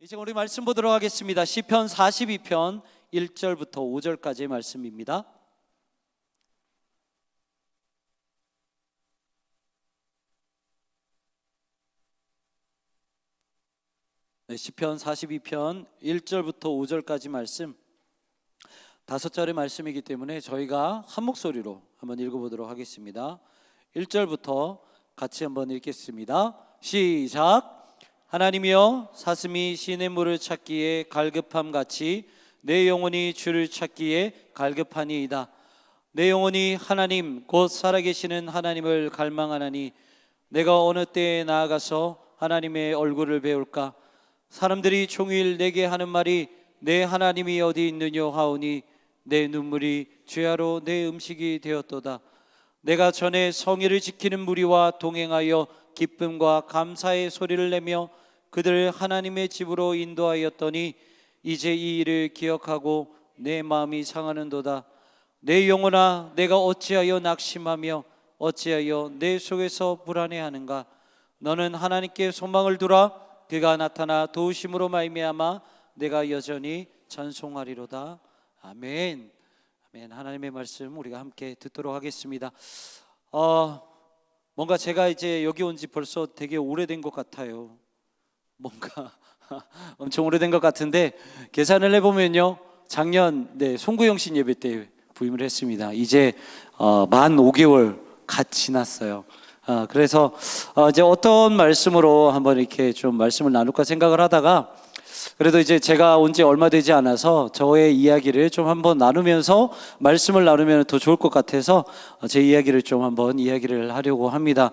이제 우리 말씀 보도록 하겠습니다. 시편 42편 1절부터 5절까지의 말씀입니다. 시편 42편 1절부터 5절까지 말씀, 5절의 말씀이기 때문에 저희가 한 목소리로 한번 읽어보도록 하겠습니다. 1절부터 같이 한번 읽겠습니다. 시작. 하나님이여, 사슴이 시냇물을 찾기에 갈급함같이 내 영혼이 주를 찾기에 갈급하니이다. 내 영혼이 하나님 곧 살아계시는 하나님을 갈망하나니 내가 어느 때에 나아가서 하나님의 얼굴을 배울까? 사람들이 종일 내게 하는 말이 내 하나님이 어디 있느냐 하오니 내 눈물이 죄하로 내 음식이 되었도다. 내가 전에 성의를 지키는 무리와 동행하여 기쁨과 감사의 소리를 내며 그들을 하나님의 집으로 인도하였더니 이제 이 일을 기억하고 내 마음이 상하는도다. 내 영혼아, 내가 어찌하여 낙심하며 어찌하여 내 속에서 불안해하는가? 너는 하나님께 소망을 두라. 그가 나타나 도우심으로 말미암아 내가 여전히 찬송하리로다. 아멘. 아멘. 하나님의 말씀 우리가 함께 듣도록 하겠습니다. 뭔가 제가 이제 여기 온 지 벌써 되게 오래된 것 같아요. 뭔가 엄청 오래된 것 같은데 계산을 해보면요, 작년 송구영신 예배 때 부임을 했습니다. 이제 만 5개월 갓 지났어요. 그래서 이제 어떤 말씀으로 한번 이렇게 좀 말씀을 나눌까 생각을 하다가, 그래도 이제 제가 온 지 얼마 되지 않아서 저의 이야기를 좀 한번 나누면서 말씀을 나누면 더 좋을 것 같아서 제 이야기를 좀 한번 이야기를 하려고 합니다.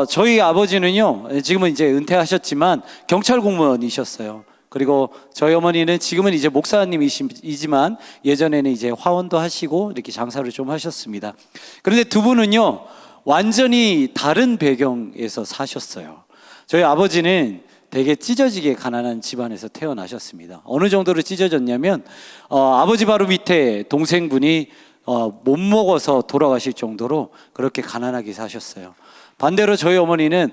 저희 아버지는요, 지금은 이제 은퇴하셨지만 경찰 공무원이셨어요. 그리고 저희 어머니는 지금은 이제 목사님이지만 예전에는 이제 화원도 하시고 이렇게 장사를 좀 하셨습니다. 그런데 두 분은요, 완전히 다른 배경에서 사셨어요. 저희 아버지는 되게 찢어지게 가난한 집안에서 태어나셨습니다. 어느 정도로 찢어졌냐면 아버지 바로 밑에 동생분이 못 먹어서 돌아가실 정도로 그렇게 가난하게 사셨어요. 반대로 저희 어머니는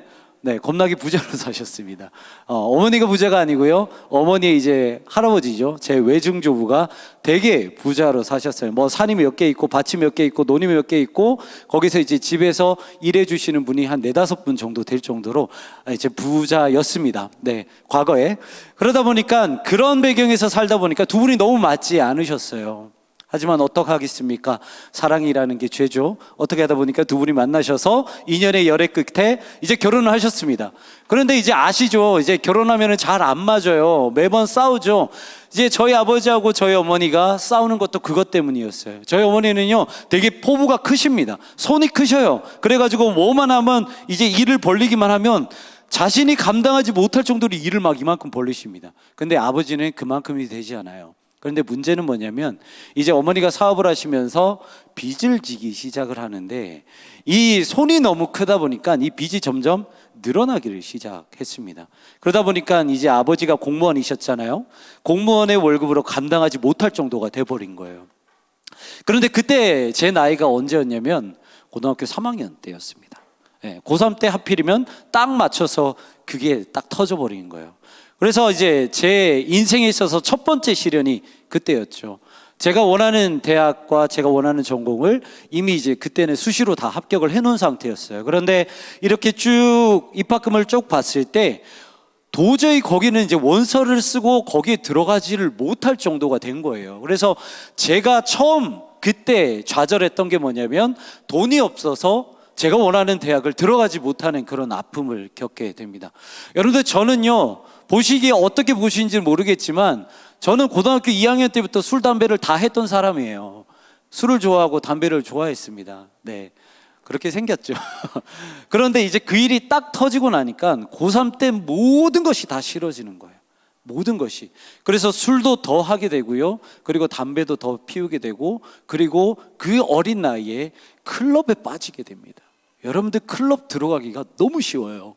겁나게 부자로 사셨습니다. 어머니가 부자가 아니고요, 어머니의 이제 할아버지죠, 제 외증조부가 되게 부자로 사셨어요. 뭐 산이 몇 개 있고 밭이 몇 개 있고 논이 몇 개 있고 거기서 이제 집에서 일해 주시는 분이 한 4-5분 정도 될 정도로 이제 부자였습니다. 과거에. 그러다 보니까 그런 배경에서 살다 보니까 두 분이 너무 맞지 않으셨어요. 하지만 어떡하겠습니까? 사랑이라는 게 죄죠. 어떻게 하다 보니까 두 분이 만나셔서 인연의 열애 끝에 이제 결혼을 하셨습니다. 그런데 이제 아시죠? 이제 결혼하면 잘 안 맞아요. 매번 싸우죠. 이제 저희 아버지하고 저희 어머니가 싸우는 것도 그것 때문이었어요. 저희 어머니는요, 되게 포부가 크십니다. 손이 크셔요. 그래가지고 뭐만 하면 이제 일을 벌리기만 하면 자신이 감당하지 못할 정도로 일을 막 이만큼 벌리십니다. 근데 아버지는 그만큼이 되지 않아요. 그런데 문제는 뭐냐면 이제 어머니가 사업을 하시면서 빚을 지기 시작을 하는데 이 손이 너무 크다 보니까 이 빚이 점점 늘어나기를 시작했습니다. 그러다 보니까 이제 아버지가 공무원이셨잖아요. 공무원의 월급으로 감당하지 못할 정도가 돼버린 거예요. 그런데 그때 제 나이가 언제였냐면 고등학교 3학년 때였습니다. 고3 때 하필이면 딱 맞춰서 그게 딱 터져버린 거예요. 그래서 이제 제 인생에 있어서 첫 번째 시련이 그때였죠. 제가 원하는 대학과 제가 원하는 전공을 이미 이제 그때는 수시로 다 합격을 해놓은 상태였어요. 그런데 이렇게 쭉 입학금을 쭉 봤을 때 도저히 거기는 이제 원서를 쓰고 거기에 들어가지를 못할 정도가 된 거예요. 그래서 제가 처음 그때 좌절했던 게 뭐냐면 돈이 없어서 제가 원하는 대학을 들어가지 못하는 그런 아픔을 겪게 됩니다. 여러분들, 저는요, 보시기에 어떻게 보시는지 모르겠지만 저는 고등학교 2학년 때부터 술, 담배를 다 했던 사람이에요. 술을 좋아하고 담배를 좋아했습니다. 그렇게 생겼죠. 그런데 이제 그 일이 딱 터지고 나니까 고3 때 모든 것이 다 싫어지는 거예요. 모든 것이. 그래서 술도 더 하게 되고요, 그리고 담배도 더 피우게 되고, 그리고 그 어린 나이에 클럽에 빠지게 됩니다. 여러분들, 클럽 들어가기가 너무 쉬워요.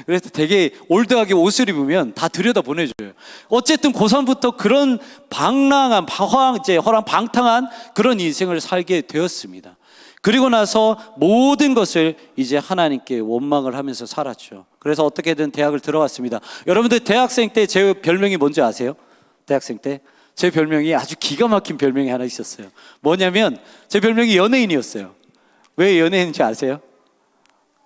그래서 되게 올드하게 옷을 입으면 다 들여다 보내줘요. 어쨌든 고3부터 그런 방랑한, 허랑방탕한 그런 인생을 살게 되었습니다. 그리고 나서 모든 것을 이제 하나님께 원망을 하면서 살았죠. 그래서 어떻게든 대학을 들어갔습니다. 여러분들 대학생 때 제 별명이 뭔지 아세요? 대학생 때 제 별명이 아주 기가 막힌 별명이 하나 있었어요. 뭐냐면 제 별명이 연예인이었어요. 왜 연예인인지 아세요?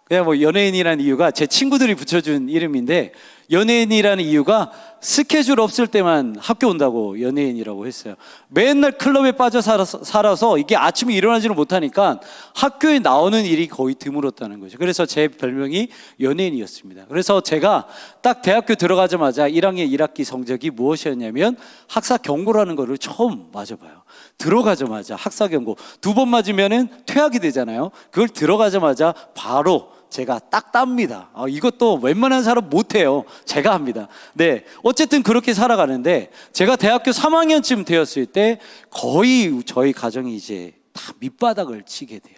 그냥 뭐 연예인이라는 이유가 제 친구들이 붙여준 이름인데, 연예인이라는 이유가 스케줄 없을 때만 학교 온다고 연예인이라고 했어요. 맨날 클럽에 빠져 살아서 이게 아침에 일어나지를 못하니까 학교에 나오는 일이 거의 드물었다는 거죠. 그래서 제 별명이 연예인이었습니다. 그래서 제가 딱 대학교 들어가자마자 1학년 1학기 성적이 무엇이었냐면 학사경고라는 거를 처음 맞아봐요. 들어가자마자 학사경고 2번 맞으면은 퇴학이 되잖아요. 그걸 들어가자마자 바로 제가 딱 땁니다. 이것도 웬만한 사람 못해요. 제가 합니다. 네, 어쨌든 그렇게 살아가는데, 제가 대학교 3학년쯤 되었을 때 거의 저희 가정이 이제 다 밑바닥을 치게 돼요.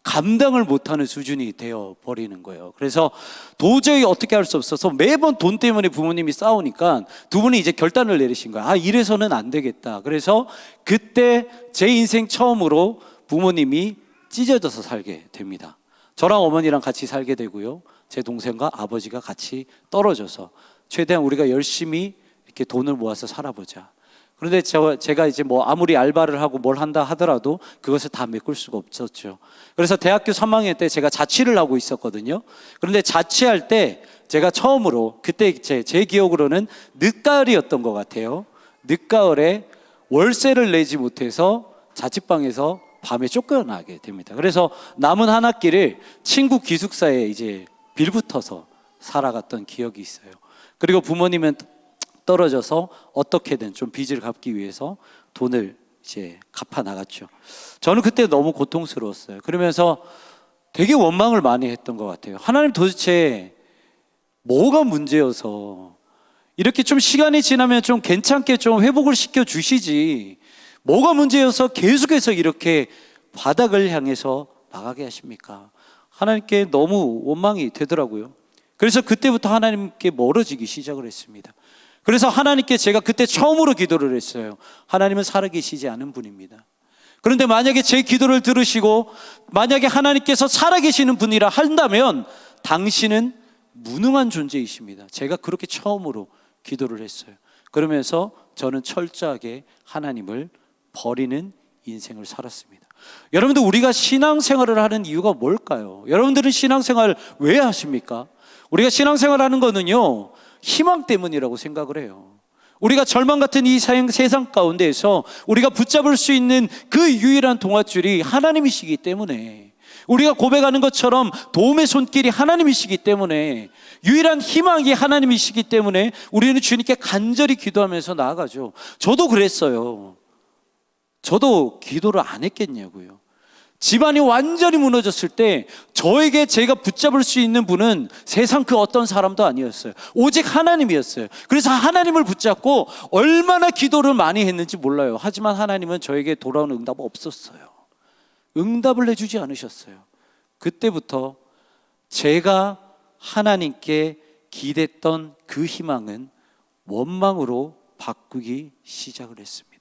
감당을 못하는 수준이 되어 버리는 거예요. 그래서 도저히 어떻게 할 수 없어서 매번 돈 때문에 부모님이 싸우니까 두 분이 이제 결단을 내리신 거예요. 이래서는 안 되겠다. 그래서 그때 제 인생 처음으로 부모님이 찢어져서 살게 됩니다. 저랑 어머니랑 같이 살게 되고요. 제 동생과 아버지가 같이 떨어져서 최대한 우리가 열심히 이렇게 돈을 모아서 살아보자. 그런데 제가 이제 뭐 아무리 알바를 하고 뭘 한다 하더라도 그것을 다 메꿀 수가 없었죠. 그래서 대학교 3학년 때 제가 자취를 하고 있었거든요. 그런데 자취할 때 제가 처음으로, 그때 제 기억으로는 늦가을이었던 것 같아요. 늦가을에 월세를 내지 못해서 자취방에서 밤에 쫓겨나게 됩니다. 그래서 남은 한 학기를 친구 기숙사에 이제 빌붙어서 살아갔던 기억이 있어요. 그리고 부모님은 떨어져서 어떻게든 좀 빚을 갚기 위해서 돈을 이제 갚아 나갔죠. 저는 그때 너무 고통스러웠어요. 그러면서 되게 원망을 많이 했던 것 같아요. 하나님, 도대체 뭐가 문제여서 이렇게 좀 시간이 지나면 좀 괜찮게 좀 회복을 시켜 주시지, 뭐가 문제여서 계속해서 이렇게 바닥을 향해서 나가게 하십니까? 하나님께 너무 원망이 되더라고요. 그래서 그때부터 하나님께 멀어지기 시작을 했습니다. 그래서 하나님께 제가 그때 처음으로 기도를 했어요. 하나님은 살아계시지 않은 분입니다. 그런데 만약에 제 기도를 들으시고 만약에 하나님께서 살아계시는 분이라 한다면 당신은 무능한 존재이십니다. 제가 그렇게 처음으로 기도를 했어요. 그러면서 저는 철저하게 하나님을 버리는 인생을 살았습니다. 여러분들, 우리가 신앙생활을 하는 이유가 뭘까요? 여러분들은 신앙생활 왜 하십니까? 우리가 신앙생활 하는 거는요, 희망 때문이라고 생각을 해요. 우리가 절망 같은 이 세상 가운데에서 우리가 붙잡을 수 있는 그 유일한 동아줄이 하나님이시기 때문에, 우리가 고백하는 것처럼 도움의 손길이 하나님이시기 때문에, 유일한 희망이 하나님이시기 때문에 우리는 주님께 간절히 기도하면서 나아가죠. 저도 그랬어요. 저도 기도를 안 했겠냐고요. 집안이 완전히 무너졌을 때 저에게 제가 붙잡을 수 있는 분은 세상 그 어떤 사람도 아니었어요. 오직 하나님이었어요. 그래서 하나님을 붙잡고 얼마나 기도를 많이 했는지 몰라요. 하지만 하나님은 저에게 돌아오는 응답 없었어요. 응답을 해주지 않으셨어요. 그때부터 제가 하나님께 기댔던 그 희망은 원망으로 바꾸기 시작을 했습니다.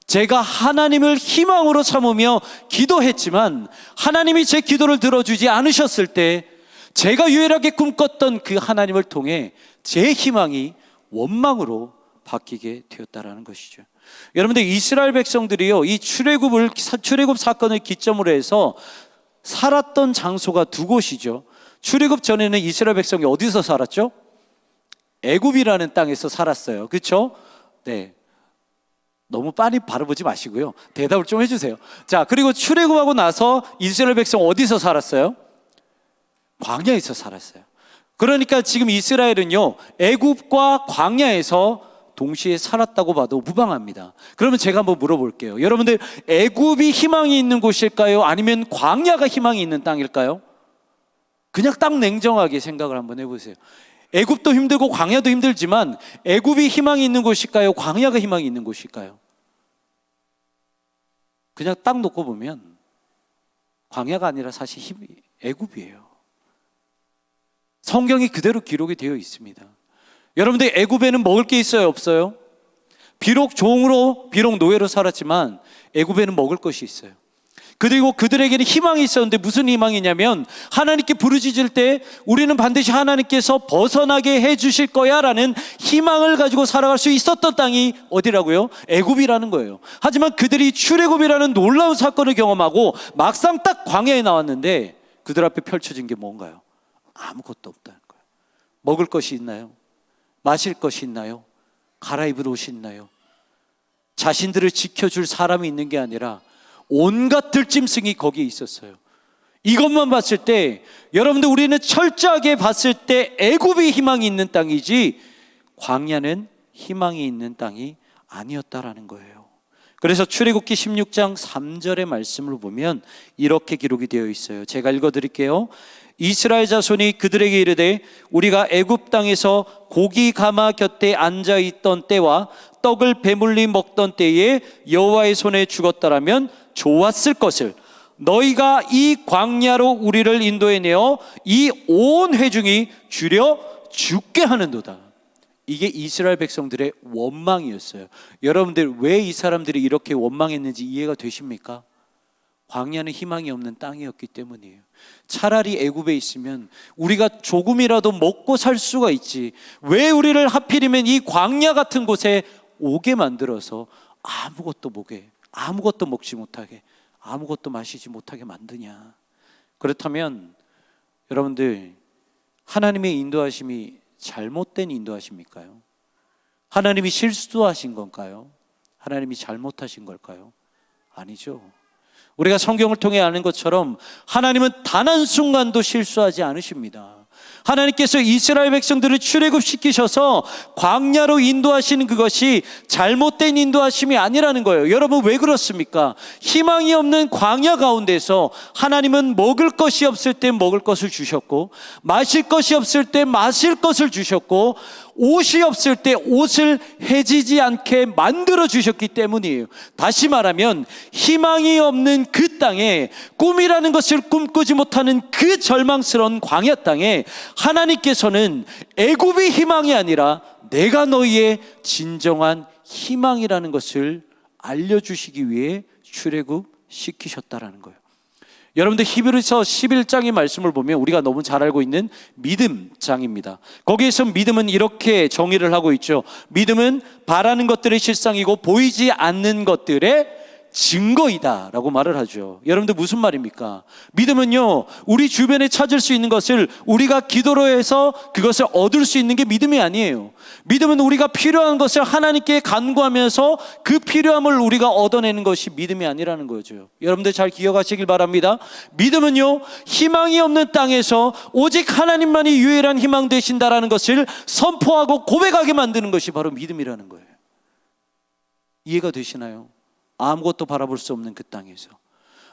제가 하나님을 희망으로 삼으며 기도했지만 하나님이 제 기도를 들어주지 않으셨을 때 제가 유일하게 꿈꿨던 그 하나님을 통해 제 희망이 원망으로 바뀌게 되었다라는 것이죠. 여러분들, 이스라엘 백성들이요, 이 출애굽 사건을 기점으로 해서 살았던 장소가 두 곳이죠. 출애굽 전에는 이스라엘 백성이 어디서 살았죠? 애굽이라는 땅에서 살았어요. 그렇죠? 네. 너무 빨리 바라보지 마시고요, 대답을 좀 해주세요. 자, 그리고 출애굽하고 나서 이스라엘 백성 어디서 살았어요? 광야에서 살았어요. 그러니까 지금 이스라엘은요, 애굽과 광야에서 동시에 살았다고 봐도 무방합니다. 그러면 제가 한번 물어볼게요. 여러분들, 애굽이 희망이 있는 곳일까요? 아니면 광야가 희망이 있는 땅일까요? 그냥 딱 냉정하게 생각을 한번 해보세요. 애굽도 힘들고 광야도 힘들지만 애굽이 희망이 있는 곳일까요? 광야가 희망이 있는 곳일까요? 그냥 딱 놓고 보면 광야가 아니라 사실 애굽이에요. 성경이 그대로 기록이 되어 있습니다. 여러분들, 애굽에는 먹을 게 있어요, 없어요? 비록 종으로, 비록 노예로 살았지만 애굽에는 먹을 것이 있어요. 그리고 그들에게는 희망이 있었는데 무슨 희망이냐면 하나님께 부르짖을 때 우리는 반드시 하나님께서 벗어나게 해주실 거야 라는 희망을 가지고 살아갈 수 있었던 땅이 어디라고요? 애굽이라는 거예요. 하지만 그들이 출애굽이라는 놀라운 사건을 경험하고 막상 딱 광야에 나왔는데 그들 앞에 펼쳐진 게 뭔가요? 아무것도 없다는 거예요. 먹을 것이 있나요? 마실 것이 있나요? 갈아입을 옷이 있나요? 자신들을 지켜줄 사람이 있는 게 아니라 온갖 들짐승이 거기에 있었어요. 이것만 봤을 때 여러분들, 우리는 철저하게 봤을 때 애굽이 희망이 있는 땅이지 광야는 희망이 있는 땅이 아니었다라는 거예요. 그래서 출애굽기 16장 3절의 말씀을 보면 이렇게 기록이 되어 있어요. 제가 읽어드릴게요. 이스라엘 자손이 그들에게 이르되 우리가 애굽 땅에서 고기 가마 곁에 앉아있던 때와 떡을 배물리 먹던 때에 여호와의 손에 죽었더라면 좋았을 것을 너희가 이 광야로 우리를 인도해내어 이 온 회중이 줄여 죽게 하는도다. 이게 이스라엘 백성들의 원망이었어요. 여러분들, 왜 이 사람들이 이렇게 원망했는지 이해가 되십니까? 광야는 희망이 없는 땅이었기 때문이에요. 차라리 애굽에 있으면 우리가 조금이라도 먹고 살 수가 있지, 왜 우리를 하필이면 이 광야 같은 곳에 오게 만들어서 아무것도 보게, 아무것도 먹지 못하게, 아무것도 마시지 못하게 만드냐. 그렇다면 여러분들, 하나님의 인도하심이 잘못된 인도하십니까요? 하나님이 실수하신 건가요? 하나님이 잘못하신 걸까요? 아니죠. 우리가 성경을 통해 아는 것처럼 하나님은 단 한순간도 실수하지 않으십니다. 하나님께서 이스라엘 백성들을 출애굽시키셔서 광야로 인도하시는 그것이 잘못된 인도하심이 아니라는 거예요. 여러분, 왜 그렇습니까? 희망이 없는 광야 가운데서 하나님은 먹을 것이 없을 때 먹을 것을 주셨고, 마실 것이 없을 때 마실 것을 주셨고, 옷이 없을 때 옷을 해지지 않게 만들어 주셨기 때문이에요. 다시 말하면 희망이 없는 그 땅에, 꿈이라는 것을 꿈꾸지 못하는 그 절망스러운 광야 땅에 하나님께서는 애굽이 희망이 아니라 내가 너희의 진정한 희망이라는 것을 알려주시기 위해 출애굽시키셨다라는 거예요. 여러분들, 히브리서 11장의 말씀을 보면 우리가 너무 잘 알고 있는 믿음장입니다. 거기에서 믿음은 이렇게 정의를 하고 있죠. 믿음은 바라는 것들의 실상이고 보이지 않는 것들의 증거이다 라고 말을 하죠. 여러분들, 무슨 말입니까? 믿음은요, 우리 주변에 찾을 수 있는 것을 우리가 기도로 해서 그것을 얻을 수 있는 게 믿음이 아니에요. 믿음은 우리가 필요한 것을 하나님께 간구하면서 그 필요함을 우리가 얻어내는 것이 믿음이 아니라는 거죠. 여러분들 잘 기억하시길 바랍니다. 믿음은요, 희망이 없는 땅에서 오직 하나님만이 유일한 희망 되신다라는 것을 선포하고 고백하게 만드는 것이 바로 믿음이라는 거예요. 이해가 되시나요? 아무것도 바라볼 수 없는 그 땅에서,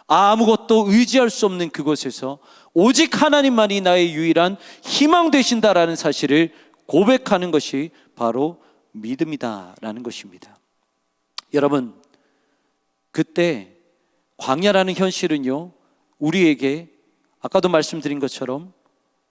아무것도 의지할 수 없는 그곳에서 오직 하나님만이 나의 유일한 희망 되신다라는 사실을 고백하는 것이 바로 믿음이다라는 것입니다. 여러분, 그때 광야라는 현실은요, 우리에게 아까도 말씀드린 것처럼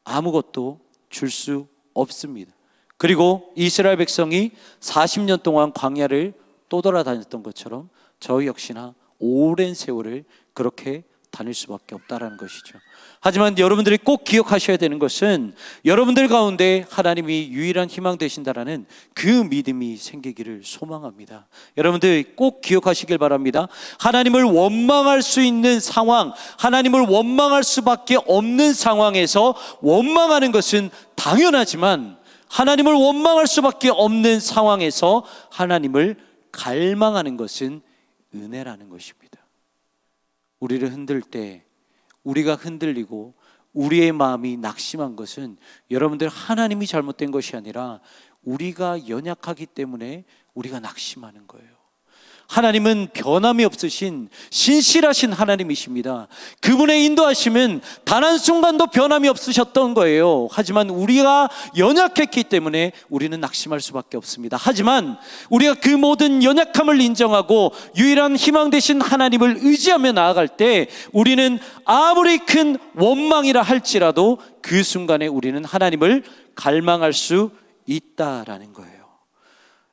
아무것도 줄 수 없습니다. 그리고 이스라엘 백성이 40년 동안 광야를 떠돌아다녔던 것처럼 저희 역시나 오랜 세월을 그렇게 다닐 수밖에 없다라는 것이죠. 하지만 여러분들이 꼭 기억하셔야 되는 것은 여러분들 가운데 하나님이 유일한 희망 되신다라는 그 믿음이 생기기를 소망합니다. 여러분들 꼭 기억하시길 바랍니다. 하나님을 원망할 수 있는 상황, 하나님을 원망할 수밖에 없는 상황에서 원망하는 것은 당연하지만, 하나님을 원망할 수밖에 없는 상황에서 하나님을 갈망하는 것은 은혜라는 것입니다. 우리를 흔들 때 우리가 흔들리고 우리의 마음이 낙심한 것은 여러분들, 하나님이 잘못된 것이 아니라 우리가 연약하기 때문에 우리가 낙심하는 거예요. 하나님은 변함이 없으신 신실하신 하나님이십니다. 그분의 인도하심은 단 한순간도 변함이 없으셨던 거예요. 하지만 우리가 연약했기 때문에 우리는 낙심할 수밖에 없습니다. 하지만 우리가 그 모든 연약함을 인정하고 유일한 희망 되신 하나님을 의지하며 나아갈 때 우리는 아무리 큰 원망이라 할지라도 그 순간에 우리는 하나님을 갈망할 수 있다라는 거예요.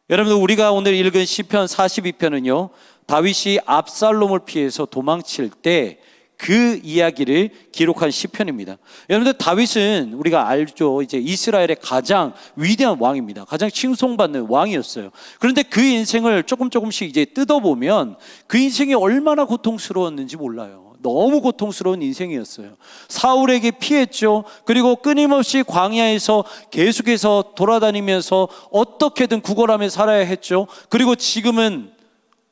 여러분, 우리가 오늘 읽은 시편 42편은요 다윗이 압살롬을 피해서 도망칠 때 그 이야기를 기록한 시편입니다. 여러분들, 다윗은 우리가 알죠. 이제 이스라엘의 가장 위대한 왕입니다. 가장 칭송받는 왕이었어요. 그런데 그 인생을 조금씩 이제 뜯어보면 그 인생이 얼마나 고통스러웠는지 몰라요. 너무 고통스러운 인생이었어요. 사울에게 피했죠. 그리고 끊임없이 광야에서 계속해서 돌아다니면서 어떻게든 구걸하며 살아야 했죠. 그리고 지금은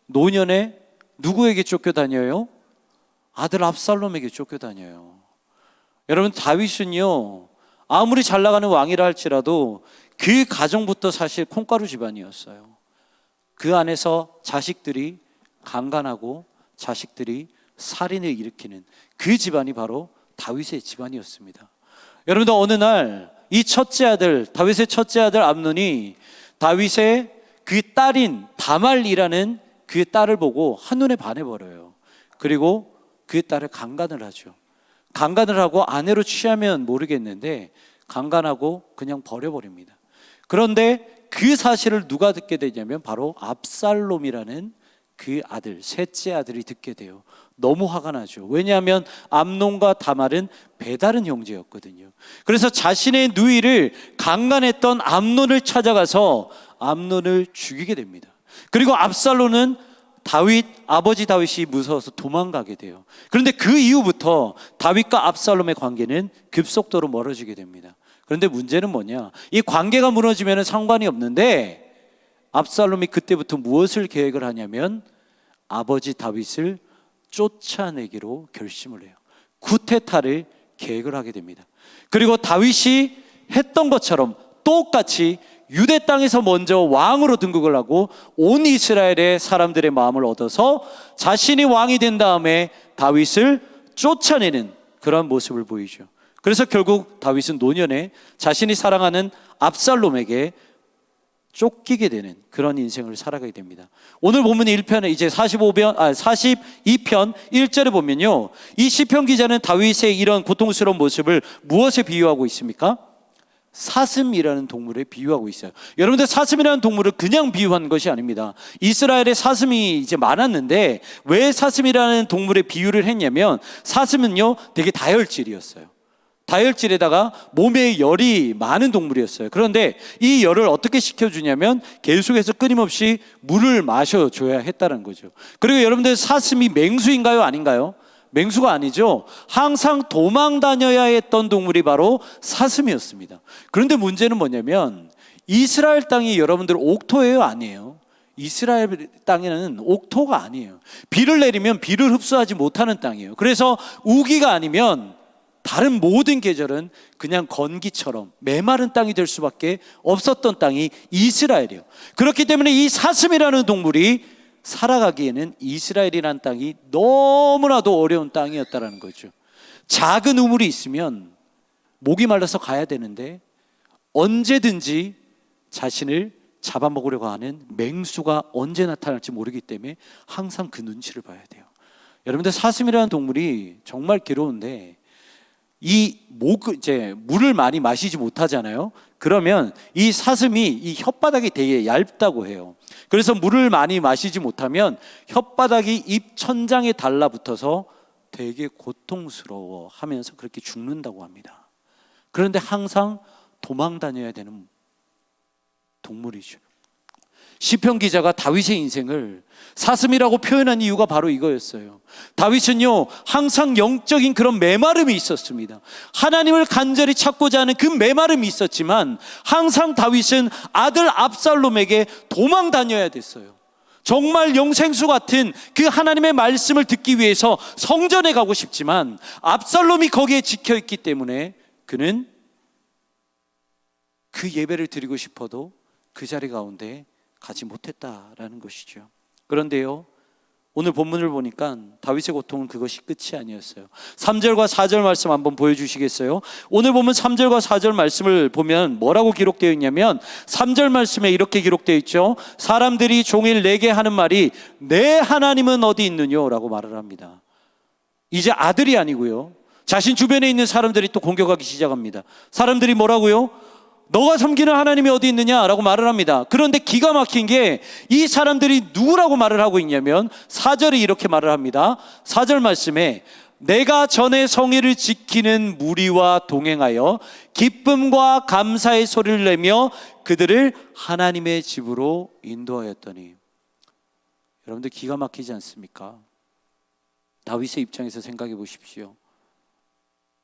노년에 누구에게 쫓겨다녀요? 아들 압살롬에게 쫓겨다녀요. 여러분, 다윗은요, 아무리 잘 나가는 왕이라 할지라도 그 가정부터 사실 콩가루 집안이었어요. 그 안에서 자식들이 강간하고 자식들이 살인을 일으키는 그 집안이 바로 다윗의 집안이었습니다. 여러분들, 어느 날 이 첫째 아들, 다윗의 첫째 아들 암논이 다윗의 그 딸인 다말이라는 그 딸을 보고 한눈에 반해버려요. 그리고 그 딸을 강간을 하죠. 강간을 하고 아내로 취하면 모르겠는데 강간하고 그냥 버려버립니다. 그런데 그 사실을 누가 듣게 되냐면 바로 압살롬이라는 그 아들, 셋째 아들이 듣게 돼요. 너무 화가 나죠. 왜냐하면 암논과 다말은 배다른 형제였거든요. 그래서 자신의 누이를 강간했던 암논을 찾아가서 암논을 죽이게 됩니다. 그리고 압살롬은 아버지 다윗이 무서워서 도망가게 돼요. 그런데 그 이후부터 다윗과 압살롬의 관계는 급속도로 멀어지게 됩니다. 그런데 문제는 뭐냐? 이 관계가 무너지면 상관이 없는데 압살롬이 그때부터 무엇을 계획을 하냐면 아버지 다윗을 쫓아내기로 결심을 해요. 쿠데타를 계획을 하게 됩니다. 그리고 다윗이 했던 것처럼 똑같이 유대 땅에서 먼저 왕으로 등극을 하고 온 이스라엘의 사람들의 마음을 얻어서 자신이 왕이 된 다음에 다윗을 쫓아내는 그런 모습을 보이죠. 그래서 결국 다윗은 노년에 자신이 사랑하는 압살롬에게 쫓기게 되는 그런 인생을 살아가게 됩니다. 오늘 보면 1편에 이제 42편 1절에 보면요, 이 시편 기자는 다윗의 이런 고통스러운 모습을 무엇에 비유하고 있습니까? 사슴이라는 동물에 비유하고 있어요. 여러분들, 사슴이라는 동물을 그냥 비유한 것이 아닙니다. 이스라엘에 사슴이 이제 많았는데 왜 사슴이라는 동물에 비유를 했냐면 사슴은요 되게 다혈질이었어요. 다혈질에다가 몸에 열이 많은 동물이었어요. 그런데 이 열을 어떻게 식혀주냐면 계속해서 끊임없이 물을 마셔줘야 했다는 거죠. 그리고 여러분들, 사슴이 맹수인가요, 아닌가요? 맹수가 아니죠. 항상 도망 다녀야 했던 동물이 바로 사슴이었습니다. 그런데 문제는 뭐냐면 이스라엘 땅이 여러분들 옥토예요, 아니에요? 이스라엘 땅에는 옥토가 아니에요. 비를 내리면 비를 흡수하지 못하는 땅이에요. 그래서 우기가 아니면 다른 모든 계절은 그냥 건기처럼 메마른 땅이 될 수밖에 없었던 땅이 이스라엘이에요. 그렇기 때문에 이 사슴이라는 동물이 살아가기에는 이스라엘이라는 땅이 너무나도 어려운 땅이었다는 거죠. 작은 우물이 있으면 목이 말라서 가야 되는데 언제든지 자신을 잡아먹으려고 하는 맹수가 언제 나타날지 모르기 때문에 항상 그 눈치를 봐야 돼요. 여러분들, 사슴이라는 동물이 정말 괴로운데 이제 물을 많이 마시지 못하잖아요. 그러면 이 사슴이 이 혓바닥이 되게 얇다고 해요. 그래서 물을 많이 마시지 못하면 혓바닥이 입 천장에 달라붙어서 되게 고통스러워 하면서 그렇게 죽는다고 합니다. 그런데 항상 도망 다녀야 되는 동물이죠. 시편 기자가 다윗의 인생을 사슴이라고 표현한 이유가 바로 이거였어요. 다윗은요 항상 영적인 그런 메마름이 있었습니다. 하나님을 간절히 찾고자 하는 그 메마름이 있었지만 항상 다윗은 아들 압살롬에게 도망 다녀야 됐어요. 정말 영생수 같은 그 하나님의 말씀을 듣기 위해서 성전에 가고 싶지만 압살롬이 거기에 지켜있기 때문에 그는 그 예배를 드리고 싶어도 그 자리 가운데 가지 못했다라는 것이죠. 그런데요, 오늘 본문을 보니까 다윗의 고통은 그것이 끝이 아니었어요. 3절과 4절 말씀 한번 보여주시겠어요? 오늘 보면 3절과 4절 말씀을 보면 뭐라고 기록되어 있냐면 3절 말씀에 이렇게 기록되어 있죠. 사람들이 종일 내게 하는 말이 내 하나님은 어디 있느뇨? 라고 말을 합니다. 이제 아들이 아니고요, 자신 주변에 있는 사람들이 또 공격하기 시작합니다. 사람들이 뭐라고요? 너가 섬기는 하나님이 어디 있느냐라고 말을 합니다. 그런데 기가 막힌 게 이 사람들이 누구라고 말을 하고 있냐면 4절에 이렇게 말을 합니다. 4절 말씀에 내가 전에 성회를 지키는 무리와 동행하여 기쁨과 감사의 소리를 내며 그들을 하나님의 집으로 인도하였더니. 여러분들 기가 막히지 않습니까? 다윗의 입장에서 생각해 보십시오.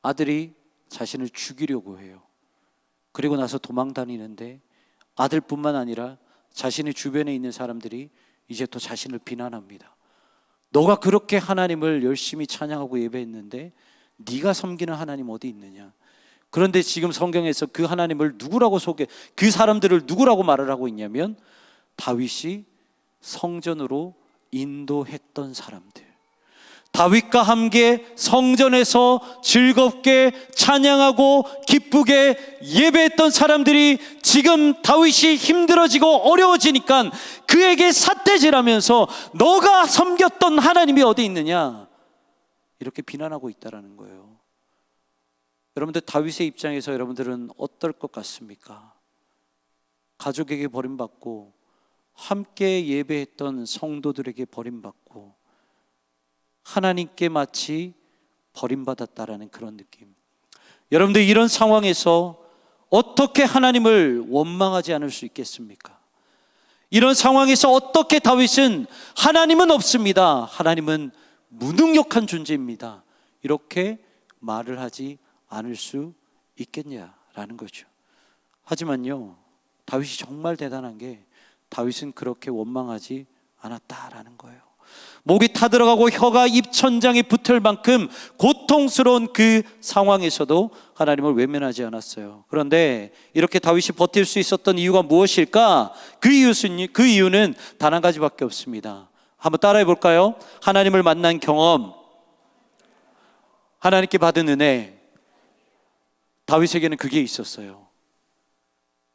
아들이 자신을 죽이려고 해요. 그리고 나서 도망 다니는데 아들뿐만 아니라 자신의 주변에 있는 사람들이 이제 또 자신을 비난합니다. 너가 그렇게 하나님을 열심히 찬양하고 예배했는데 네가 섬기는 하나님 어디 있느냐. 그런데 지금 성경에서 그 하나님을 누구라고 그 사람들을 누구라고 말을 하고 있냐면 다윗이 성전으로 인도했던 사람들, 다윗과 함께 성전에서 즐겁게 찬양하고 기쁘게 예배했던 사람들이 지금 다윗이 힘들어지고 어려워지니까 그에게 삿대질하면서 너가 섬겼던 하나님이 어디 있느냐 이렇게 비난하고 있다는 거예요. 여러분들 다윗의 입장에서 여러분들은 어떨 것 같습니까? 가족에게 버림받고 함께 예배했던 성도들에게 버림받고 하나님께 마치 버림받았다라는 그런 느낌. 여러분들 이런 상황에서 어떻게 하나님을 원망하지 않을 수 있겠습니까? 이런 상황에서 어떻게 다윗은 하나님은 없습니다, 하나님은 무능력한 존재입니다, 이렇게 말을 하지 않을 수 있겠냐라는 거죠. 하지만요, 다윗이 정말 대단한 게 다윗은 그렇게 원망하지 않았다라는 거예요. 목이 타들어가고 혀가 입천장에 붙을 만큼 고통스러운 그 상황에서도 하나님을 외면하지 않았어요. 그런데 이렇게 다윗이 버틸 수 있었던 이유가 무엇일까? 그 이유는 단 한 가지밖에 없습니다. 한번 따라해 볼까요? 하나님을 만난 경험, 하나님께 받은 은혜. 다윗에게는 그게 있었어요.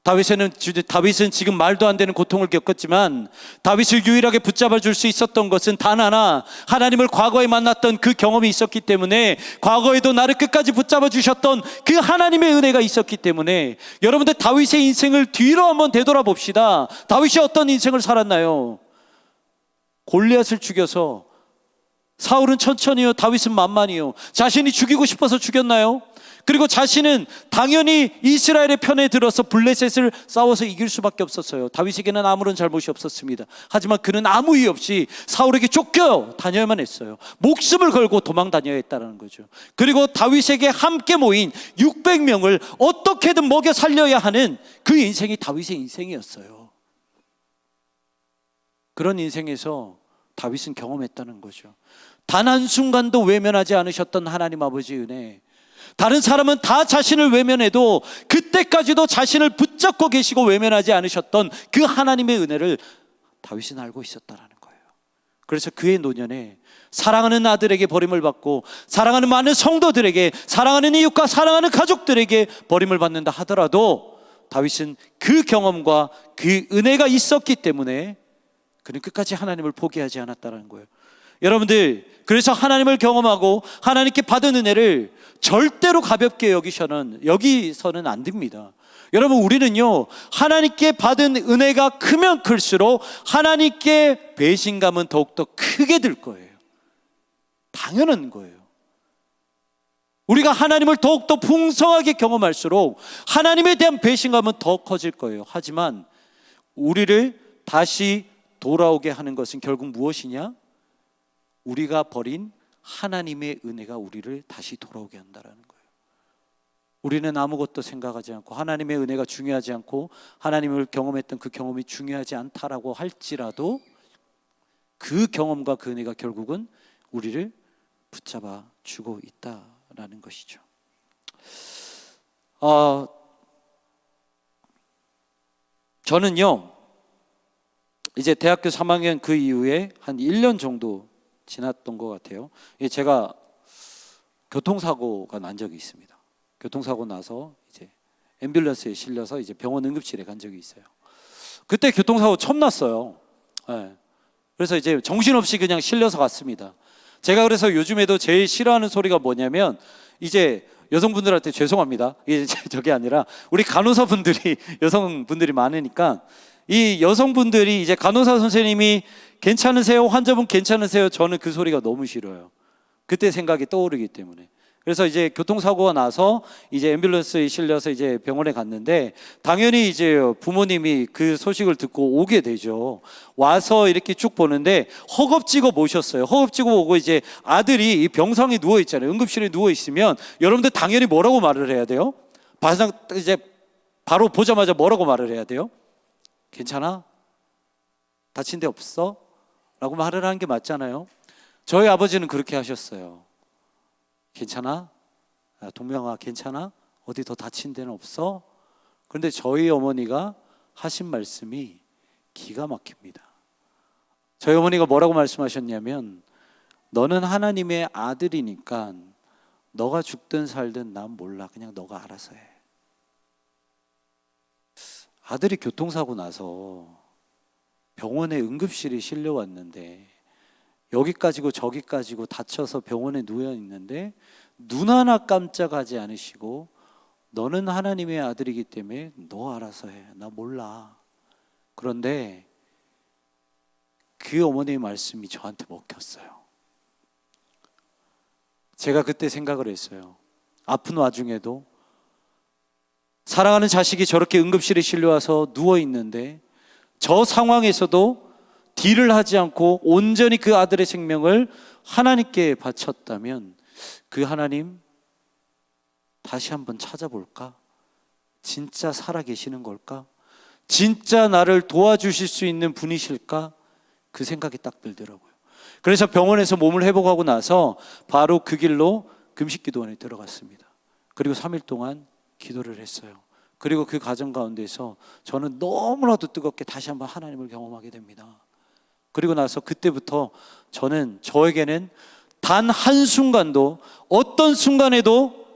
다윗은 지금 말도 안 되는 고통을 겪었지만 다윗을 유일하게 붙잡아 줄 수 있었던 것은 단 하나, 하나님을 과거에 만났던 그 경험이 있었기 때문에, 과거에도 나를 끝까지 붙잡아 주셨던 그 하나님의 은혜가 있었기 때문에. 여러분들 다윗의 인생을 뒤로 한번 되돌아봅시다. 다윗이 어떤 인생을 살았나요? 골리앗을 죽여서, 사울은 천천히요, 다윗은 만만히요. 자신이 죽이고 싶어서 죽였나요? 그리고 자신은 당연히 이스라엘의 편에 들어서 블레셋을 싸워서 이길 수밖에 없었어요. 다윗에게는 아무런 잘못이 없었습니다. 하지만 그는 아무 이유 없이 사울에게 쫓겨 다녀야만 했어요. 목숨을 걸고 도망 다녀야 했다는 거죠. 그리고 다윗에게 함께 모인 600명을 어떻게든 먹여 살려야 하는 그 인생이 다윗의 인생이었어요. 그런 인생에서 다윗은 경험했다는 거죠. 단 한순간도 외면하지 않으셨던 하나님 아버지의 은혜. 다른 사람은 다 자신을 외면해도 그때까지도 자신을 붙잡고 계시고 외면하지 않으셨던 그 하나님의 은혜를 다윗은 알고 있었다는 거예요. 그래서 그의 노년에 사랑하는 아들에게 버림을 받고, 사랑하는 많은 성도들에게, 사랑하는 이웃과 사랑하는 가족들에게 버림을 받는다 하더라도 다윗은 그 경험과 그 은혜가 있었기 때문에 그는 끝까지 하나님을 포기하지 않았다는 거예요. 여러분들, 그래서 하나님을 경험하고 하나님께 받은 은혜를 절대로 가볍게 여기서는 안 됩니다. 여러분, 우리는요, 하나님께 받은 은혜가 크면 클수록 하나님께 배신감은 더욱더 크게 들 거예요. 당연한 거예요. 우리가 하나님을 더욱더 풍성하게 경험할수록 하나님에 대한 배신감은 더 커질 거예요. 하지만 우리를 다시 돌아오게 하는 것은 결국 무엇이냐? 우리가 버린 하나님의 은혜가 우리를 다시 돌아오게 한다는 거예요. 우리는 아무것도 생각하지 않고, 하나님의 은혜가 중요하지 않고, 하나님을 경험했던 그 경험이 중요하지 않다라고 할지라도 그 경험과 그 은혜가 결국은 우리를 붙잡아 주고 있다라는 것이죠. 저는요, 이제 대학교 3학년 그 이후에 한 1년 정도 지났던 것 같아요. 제가 교통사고가 난 적이 있습니다. 교통사고 나서 이제 앰뷸런스에 실려서 이제 병원 응급실에 간 적이 있어요. 그때 교통사고 처음 났어요. 그래서 이제 정신없이 그냥 실려서 갔습니다. 제가 그래서 요즘에도 제일 싫어하는 소리가 뭐냐면, 이제 여성분들한테 죄송합니다. 이게 저게 아니라 우리 간호사분들이 여성분들이 많으니까 이 여성분들이 이제 간호사 선생님이 괜찮으세요? 환자분 괜찮으세요? 저는 그 소리가 너무 싫어요. 그때 생각이 떠오르기 때문에. 그래서 이제 교통사고가 나서 이제 앰뷸런스에 실려서 이제 병원에 갔는데 당연히 이제 부모님이 그 소식을 듣고 오게 되죠. 와서 이렇게 쭉 보는데 허겁지겁 모셨어요. 허겁지겁 오고 이제 아들이 이 병상에 누워 있잖아요. 응급실에 누워 있으면 여러분들 당연히 뭐라고 말을 해야 돼요? 이제 바로 보자마자 뭐라고 말을 해야 돼요? 괜찮아? 다친 데 없어? 라고 말을 하는 게 맞잖아요. 저희 아버지는 그렇게 하셨어요. 괜찮아? 동명아 괜찮아? 어디 더 다친 데는 없어? 그런데 저희 어머니가 하신 말씀이 기가 막힙니다. 저희 어머니가 뭐라고 말씀하셨냐면 너는 하나님의 아들이니까 너가 죽든 살든 난 몰라. 그냥 너가 알아서 해. 아들이 교통사고 나서 병원에 응급실에 실려왔는데 여기까지고 저기까지고 다쳐서 병원에 누워 있는데 눈 하나 깜짝하지 않으시고 너는 하나님의 아들이기 때문에 너 알아서 해. 나 몰라. 그런데 그 어머니의 말씀이 저한테 먹혔어요. 제가 그때 생각을 했어요. 아픈 와중에도 사랑하는 자식이 저렇게 응급실에 실려와서 누워 있는데 저 상황에서도 딜을 하지 않고 온전히 그 아들의 생명을 하나님께 바쳤다면 그 하나님 다시 한번 찾아볼까? 진짜 살아계시는 걸까? 진짜 나를 도와주실 수 있는 분이실까? 그 생각이 딱 들더라고요. 그래서 병원에서 몸을 회복하고 나서 바로 그 길로 금식기도원에 들어갔습니다. 그리고 3일 동안 기도를 했어요. 그리고 그 과정 가운데서 저는 너무나도 뜨겁게 다시 한번 하나님을 경험하게 됩니다. 그리고 나서 그때부터 저에게는 단 한순간도 어떤 순간에도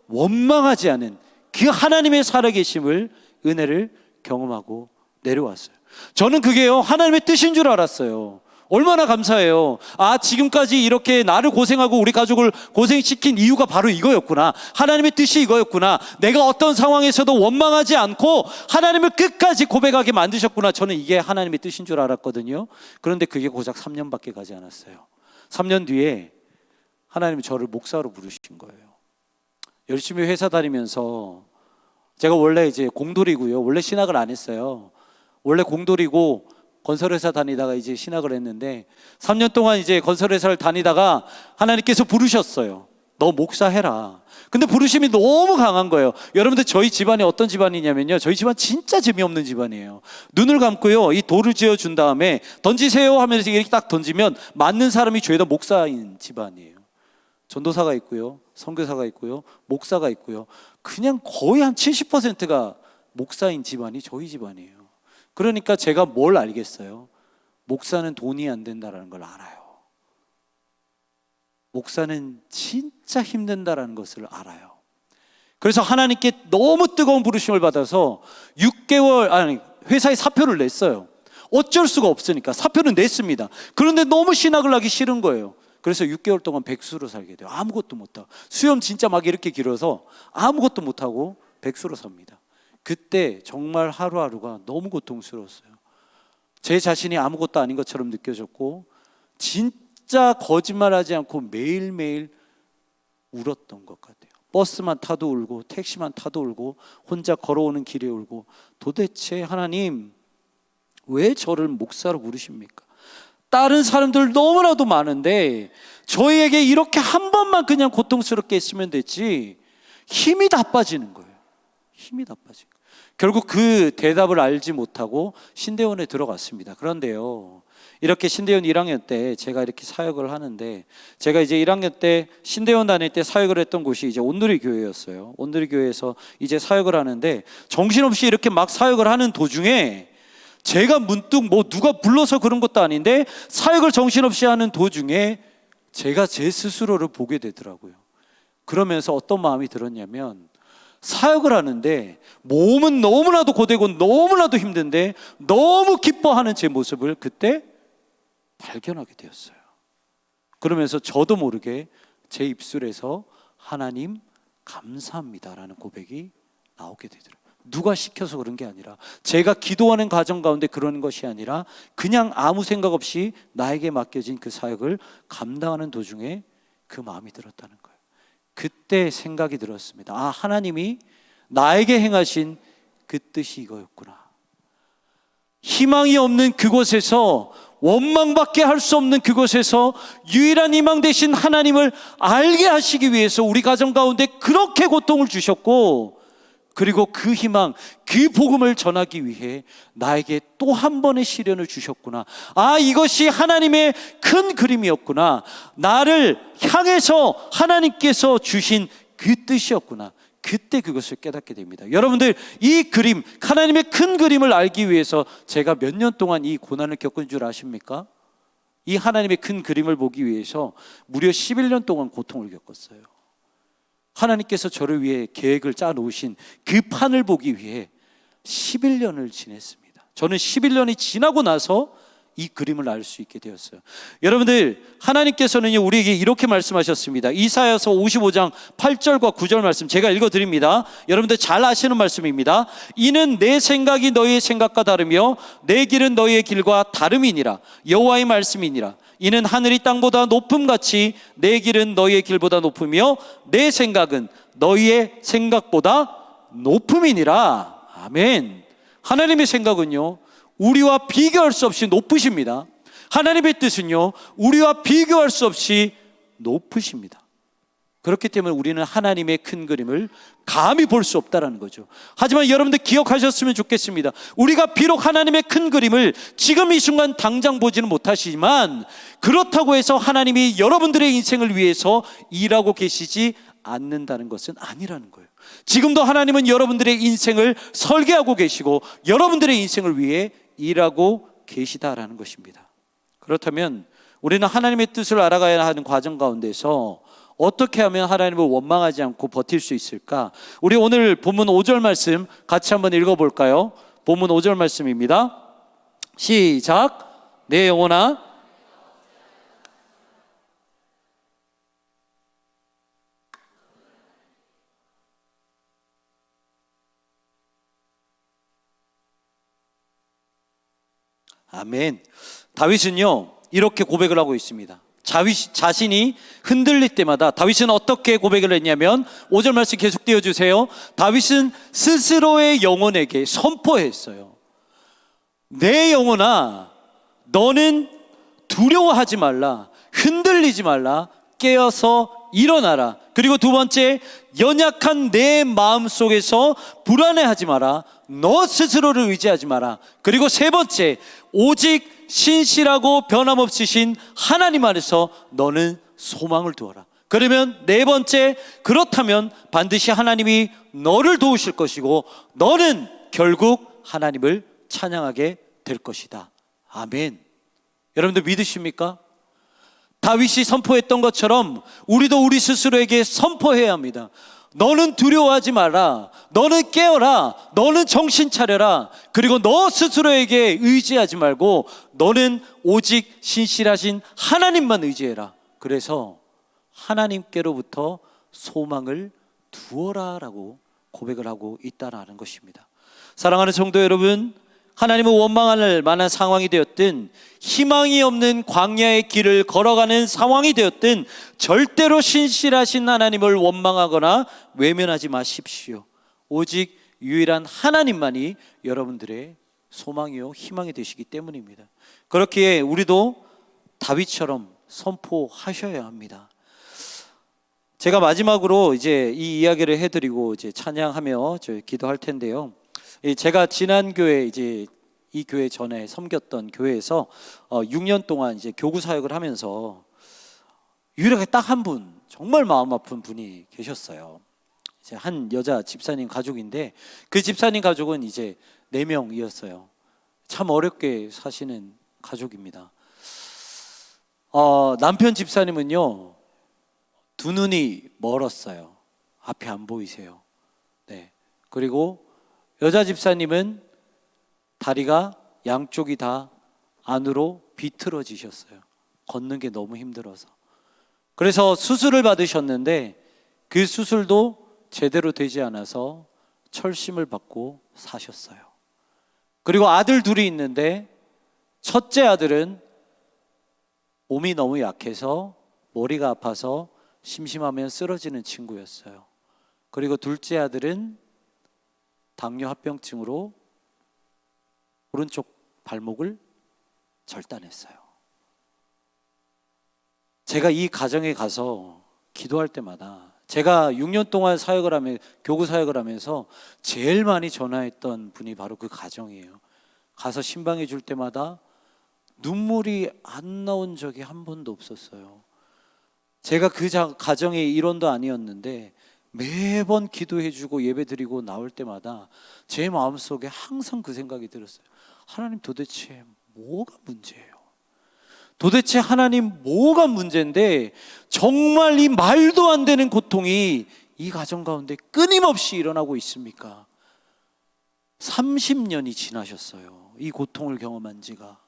원망하지 않은 그 하나님의 살아계심을 은혜를 경험하고 내려왔어요. 저는 그게요 하나님의 뜻인 줄 알았어요. 얼마나 감사해요. 지금까지 이렇게 나를 고생하고 우리 가족을 고생시킨 이유가 바로 이거였구나. 하나님의 뜻이 이거였구나. 내가 어떤 상황에서도 원망하지 않고 하나님을 끝까지 고백하게 만드셨구나. 저는 이게 하나님의 뜻인 줄 알았거든요. 그런데 그게 고작 3년밖에 가지 않았어요. 3년 뒤에 하나님이 저를 목사로 부르신 거예요. 열심히 회사 다니면서 제가 원래 이제 공돌이고요. 원래 신학을 안 했어요. 원래 공돌이고 건설회사 다니다가 이제 신학을 했는데 3년 동안 이제 건설회사를 다니다가 하나님께서 부르셨어요. 너 목사해라. 근데 부르심이 너무 강한 거예요. 여러분들 저희 집안이 어떤 집안이냐면요, 저희 집안 진짜 재미없는 집안이에요. 눈을 감고요 이 돌을 지어준 다음에 던지세요 하면서 이렇게 딱 던지면 맞는 사람이 죄다 목사인 집안이에요. 전도사가 있고요, 선교사가 있고요, 목사가 있고요. 그냥 거의 한 70%가 목사인 집안이 저희 집안이에요. 그러니까 제가 뭘 알겠어요? 목사는 돈이 안 된다는 걸 알아요. 목사는 진짜 힘든다는 것을 알아요. 그래서 하나님께 너무 뜨거운 부르심을 받아서 6개월 회사에 사표를 냈어요. 어쩔 수가 없으니까 사표는 냈습니다. 그런데 너무 신학을 하기 싫은 거예요. 그래서 6개월 동안 백수로 살게 돼요. 아무것도 못하고 수염 진짜 막 이렇게 길어서 아무것도 못하고 백수로 삽니다. 그때 정말 하루하루가 너무 고통스러웠어요. 제 자신이 아무것도 아닌 것처럼 느껴졌고 진짜 거짓말하지 않고 매일매일 울었던 것 같아요. 버스만 타도 울고 택시만 타도 울고 혼자 걸어오는 길에 울고 도대체 하나님 왜 저를 목사로 부르십니까? 다른 사람들 너무나도 많은데 저희에게 이렇게 한 번만 그냥 고통스럽게 했으면 됐지. 힘이 다 빠지는 거예요. 힘이 다 빠진 거예요. 결국 그 대답을 알지 못하고 신대원에 들어갔습니다. 그런데요, 이렇게 신대원 1학년 때 제가 이렇게 사역을 하는데, 제가 이제 1학년 때 신대원 다닐 때 사역을 했던 곳이 이제 온누리 교회였어요. 온누리 교회에서 이제 사역을 하는데 정신없이 이렇게 막 사역을 하는 도중에 제가 문득 누가 불러서 그런 것도 아닌데 사역을 정신없이 하는 도중에 제가 제 스스로를 보게 되더라고요. 그러면서 어떤 마음이 들었냐면, 사역을 하는데 몸은 너무나도 고되고 너무나도 힘든데 너무 기뻐하는 제 모습을 그때 발견하게 되었어요. 그러면서 저도 모르게 제 입술에서 하나님 감사합니다라는 고백이 나오게 되더라고요. 누가 시켜서 그런 게 아니라, 제가 기도하는 과정 가운데 그러는 것이 아니라 그냥 아무 생각 없이 나에게 맡겨진 그 사역을 감당하는 도중에 그 마음이 들었다는 거예요. 그때 생각이 들었습니다. 아, 하나님이 나에게 행하신 그 뜻이 이거였구나. 희망이 없는 그곳에서, 원망밖에 할 수 없는 그곳에서 유일한 희망 되신 하나님을 알게 하시기 위해서 우리 가정 가운데 그렇게 고통을 주셨고, 그리고 그 희망, 그 복음을 전하기 위해 나에게 또 한 번의 시련을 주셨구나. 아, 이것이 하나님의 큰 그림이었구나. 나를 향해서 하나님께서 주신 그 뜻이었구나. 그때 그것을 깨닫게 됩니다. 여러분들, 이 그림, 하나님의 큰 그림을 알기 위해서 제가 몇 년 동안 이 고난을 겪은 줄 아십니까? 이 하나님의 큰 그림을 보기 위해서 무려 11년 동안 고통을 겪었어요. 하나님께서 저를 위해 계획을 짜 놓으신 그 판을 보기 위해 11년을 지냈습니다. 저는 11년이 지나고 나서 이 그림을 알 수 있게 되었어요. 여러분들, 하나님께서는 우리에게 이렇게 말씀하셨습니다. 이사야서 55장 8절과 9절 말씀 제가 읽어드립니다. 여러분들 잘 아시는 말씀입니다. 이는 내 생각이 너희의 생각과 다르며 내 길은 너희의 길과 다름이니라. 여호와의 말씀이니라. 이는 하늘이 땅보다 높음같이 내 길은 너희의 길보다 높으며 내 생각은 너희의 생각보다 높음이니라. 아멘. 하나님의 생각은요, 우리와 비교할 수 없이 높으십니다. 하나님의 뜻은요, 우리와 비교할 수 없이 높으십니다. 그렇기 때문에 우리는 하나님의 큰 그림을 감히 볼 수 없다는 거죠. 하지만 여러분들 기억하셨으면 좋겠습니다. 우리가 비록 하나님의 큰 그림을 지금 이 순간 당장 보지는 못하시지만, 그렇다고 해서 하나님이 여러분들의 인생을 위해서 일하고 계시지 않는다는 것은 아니라는 거예요. 지금도 하나님은 여러분들의 인생을 설계하고 계시고 여러분들의 인생을 위해 일하고 계시다라는 것입니다. 그렇다면 우리는 하나님의 뜻을 알아가야 하는 과정 가운데서 어떻게 하면 하나님을 원망하지 않고 버틸 수 있을까? 우리 오늘 본문 5절 말씀 같이 한번 읽어볼까요? 본문 5절 말씀입니다. 시작. 내 영혼아, 아멘. 다윗은요, 이렇게 고백을 하고 있습니다. 자신이 흔들릴 때마다 다윗은 어떻게 고백을 했냐면, 5절 말씀 계속 띄워주세요. 다윗은 스스로의 영혼에게 선포했어요. 내 영혼아, 너는 두려워하지 말라, 흔들리지 말라, 깨어서 일어나라. 그리고 두 번째, 연약한 내 마음 속에서 불안해하지 마라. 너 스스로를 의지하지 마라. 그리고 세 번째, 오직 신실하고 변함없으신 하나님 안에서 너는 소망을 두어라. 그러면 네 번째, 그렇다면 반드시 하나님이 너를 도우실 것이고 너는 결국 하나님을 찬양하게 될 것이다. 아멘. 여러분들 믿으십니까? 다윗이 선포했던 것처럼 우리도 우리 스스로에게 선포해야 합니다. 너는 두려워하지 마라. 너는 깨어라. 너는 정신 차려라. 그리고 너 스스로에게 의지하지 말고 너는 오직 신실하신 하나님만 의지해라. 그래서 하나님께로부터 소망을 두어라 라고 고백을 하고 있다라는 것입니다. 사랑하는 성도 여러분, 하나님을 원망할 만한 상황이 되었든 희망이 없는 광야의 길을 걸어가는 상황이 되었든 절대로 신실하신 하나님을 원망하거나 외면하지 마십시오. 오직 유일한 하나님만이 여러분들의 소망이요 희망이 되시기 때문입니다. 그렇기에 우리도 다윗처럼 선포하셔야 합니다. 제가 마지막으로 이제 이 이야기를 해드리고 이제 찬양하며 기도할 텐데요. 제가 지난 교회 이제 이 교회 전에 섬겼던 교회에서 6년 동안 이제 교구 사역을 하면서 유일하게 딱 한 분 정말 마음 아픈 분이 계셨어요. 이제 한 여자 집사님 가족인데 그 집사님 가족은 이제 4명이었어요. 참 어렵게 사시는 가족입니다. 남편 집사님은요, 두 눈이 멀었어요. 앞이 안 보이세요. 네. 그리고 여자 집사님은 다리가 양쪽이 다 안으로 비틀어지셨어요. 걷는 게 너무 힘들어서. 그래서 수술을 받으셨는데 그 수술도 제대로 되지 않아서 철심을 받고 사셨어요. 그리고 아들 둘이 있는데 첫째 아들은 몸이 너무 약해서 머리가 아파서 심심하면 쓰러지는 친구였어요. 그리고 둘째 아들은 당뇨 합병증으로 오른쪽 발목을 절단했어요. 제가 이 가정에 가서 기도할 때마다, 제가 6년 동안 교구 사역을 하면서 제일 많이 전화했던 분이 바로 그 가정이에요. 가서 신방해 줄 때마다 눈물이 안 나온 적이 한 번도 없었어요. 제가 그 가정의 일원도 아니었는데 매번 기도해 주고 예배 드리고 나올 때마다 제 마음속에 항상 그 생각이 들었어요. 하나님, 도대체 뭐가 문제예요? 도대체 하나님 뭐가 문제인데 정말 이 말도 안 되는 고통이 이 가정 가운데 끊임없이 일어나고 있습니까? 30년이 지나셨어요. 이 고통을 경험한 지가.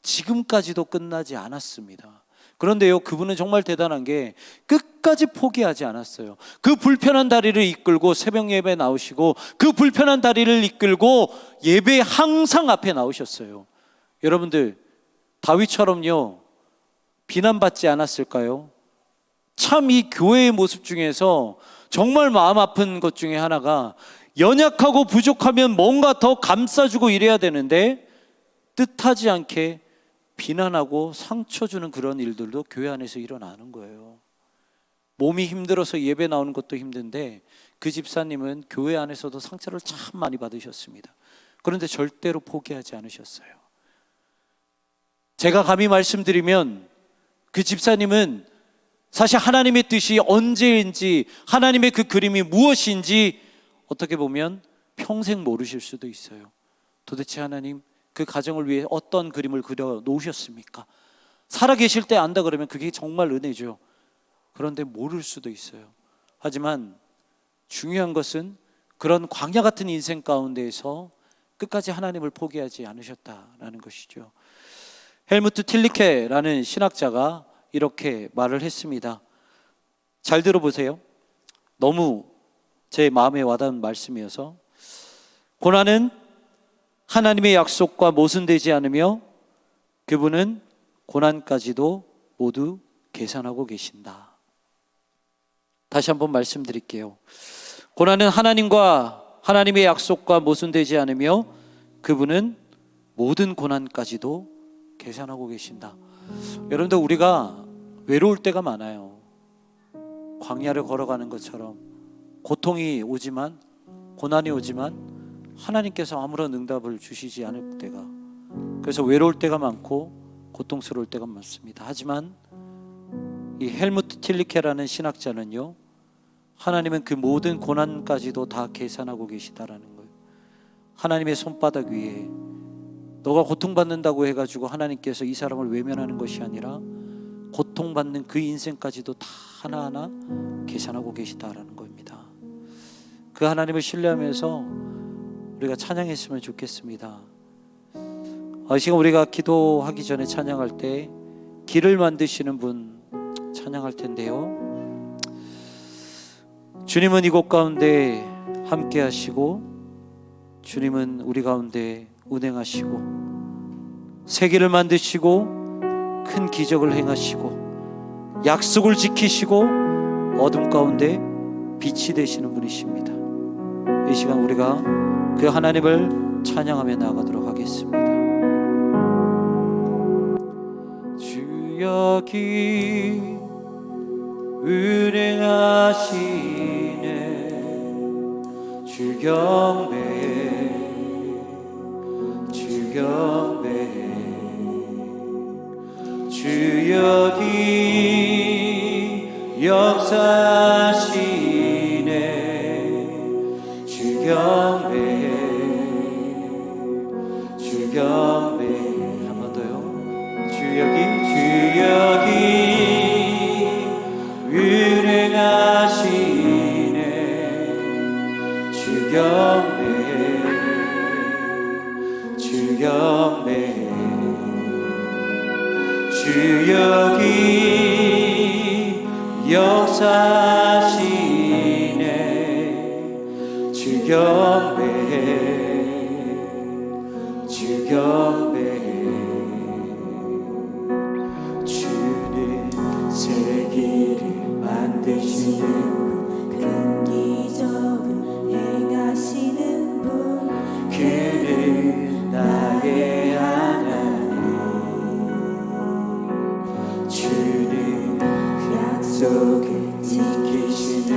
지금까지도 끝나지 않았습니다. 그런데요, 그분은 정말 대단한 게 끝까지 포기하지 않았어요. 그 불편한 다리를 이끌고 새벽 예배에 나오시고, 그 불편한 다리를 이끌고 예배 항상 앞에 나오셨어요. 여러분들, 다윗처럼요 비난받지 않았을까요? 참 이 교회의 모습 중에서 정말 마음 아픈 것 중에 하나가, 연약하고 부족하면 뭔가 더 감싸주고 이래야 되는데 뜻하지 않게 비난하고 상처 주는 그런 일들도 교회 안에서 일어나는 거예요. 몸이 힘들어서 예배 나오는 것도 힘든데 그 집사님은 교회 안에서도 상처를 참 많이 받으셨습니다. 그런데 절대로 포기하지 않으셨어요. 제가 감히 말씀드리면 그 집사님은 사실 하나님의 뜻이 언제인지, 하나님의 그 그림이 무엇인지 어떻게 보면 평생 모르실 수도 있어요. 도대체 하나님 그 가정을 위해 어떤 그림을 그려 놓으셨습니까? 살아계실 때 안다 그러면 그게 정말 은혜죠. 그런데 모를 수도 있어요. 하지만 중요한 것은 그런 광야 같은 인생 가운데에서 끝까지 하나님을 포기하지 않으셨다라는 것이죠. 헬무트 틸리케라는 신학자가 이렇게 말을 했습니다. 잘 들어보세요. 너무 제 마음에 와닿은 말씀이어서. 고난은 하나님의 약속과 모순되지 않으며 그분은 고난까지도 모두 계산하고 계신다. 다시 한번 말씀드릴게요. 고난은 하나님의 약속과 모순되지 않으며 그분은 모든 고난까지도 계산하고 계신다. 여러분들, 우리가 외로울 때가 많아요. 광야를 걸어가는 것처럼 고통이 오지만, 고난이 오지만 하나님께서 아무런 응답을 주시지 않을 때가, 그래서 외로울 때가 많고 고통스러울 때가 많습니다. 하지만 이 헬무트 틸리케라는 신학자는요, 하나님은 그 모든 고난까지도 다 계산하고 계시다라는 거예요. 하나님의 손바닥 위에 너가 고통받는다고 해가지고 하나님께서 이 사람을 외면하는 것이 아니라 고통받는 그 인생까지도 다 하나하나 계산하고 계시다라는 겁니다. 그 하나님을 신뢰하면서 우리가 찬양했으면 좋겠습니다. 이 시간 우리가 기도하기 전에 찬양할 때 길을 만드시는 분 찬양할 텐데요, 주님은 이곳 가운데 함께 하시고 주님은 우리 가운데 운행하시고 세계를 만드시고 큰 기적을 행하시고 약속을 지키시고 어둠 가운데 빛이 되시는 분이십니다. 이 시간 우리가 그 하나님을 찬양하며 나아가도록 하겠습니다. 주 여기 운행하시네, 주 경배해, 주 경배해. 주 여기 역사하시네, 주 경배해, 주 경배해. 한 번 더요. 주 여기 운행하시네, 주 경배해, 주 경배해. 주 여기 역사하시네, 경배해 주 경배해 주는 새 길을 만드시는 큰 기적을 행하시는 분 그는 나의 하나님 주는 약속을 지키시는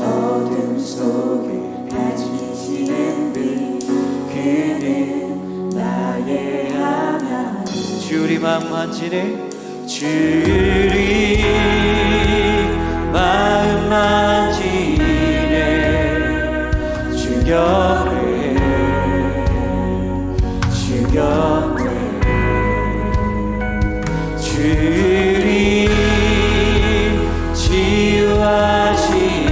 어둠 속에 밝히시는 분 그는 나의 하나님 주리 마음 만지네 주리 마음 만지네 주 경배해 주 경배해 주리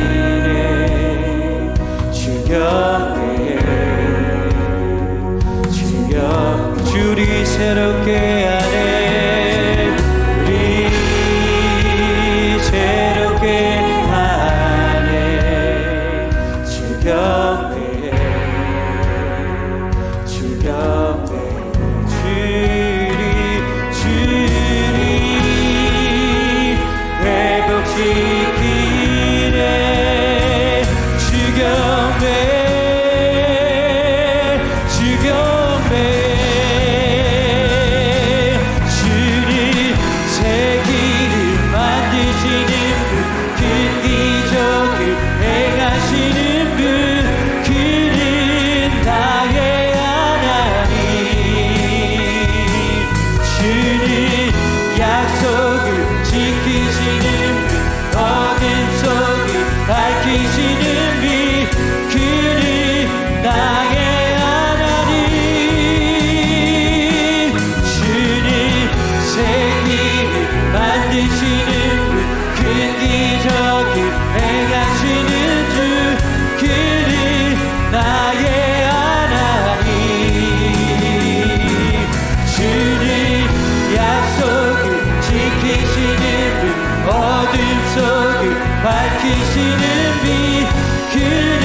치유하시네 주 경배해 주 경배해 주리 새롭게 하네 우리 새롭게 하네 주 경배해 주 경배해 주리 회복시키네 주 경배해 주 경배해 주님 새 길을 만드시는 분 큰 기적을 행하시는 분 그는 나의 하나님 주는 약속을 지키시는 분 어둠 속을 밝히시는 분 그는 나의 하나님 주는 새 길을 만드시는 분 큰 기적을 행하시는 주 그는 나의 하나님 주는 약속을 지키시는 분 어둠 속을 밝히시는 분 그는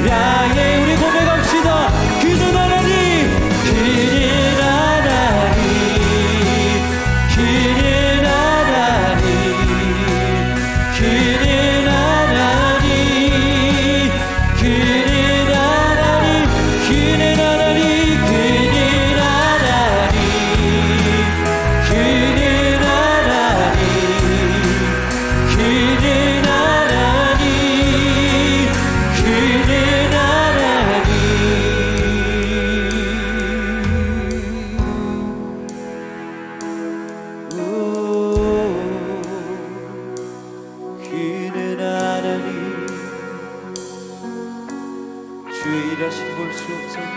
나의 우리 고백합시다 그는 하나님 그는 하나님 그는 하나님 그는 하나님 그는 하나님 그는 하나님 그는 하나님 그는 하나님 그는 하나님 그는 하나님 그는 하나님 주의 일하심 볼 수 없어도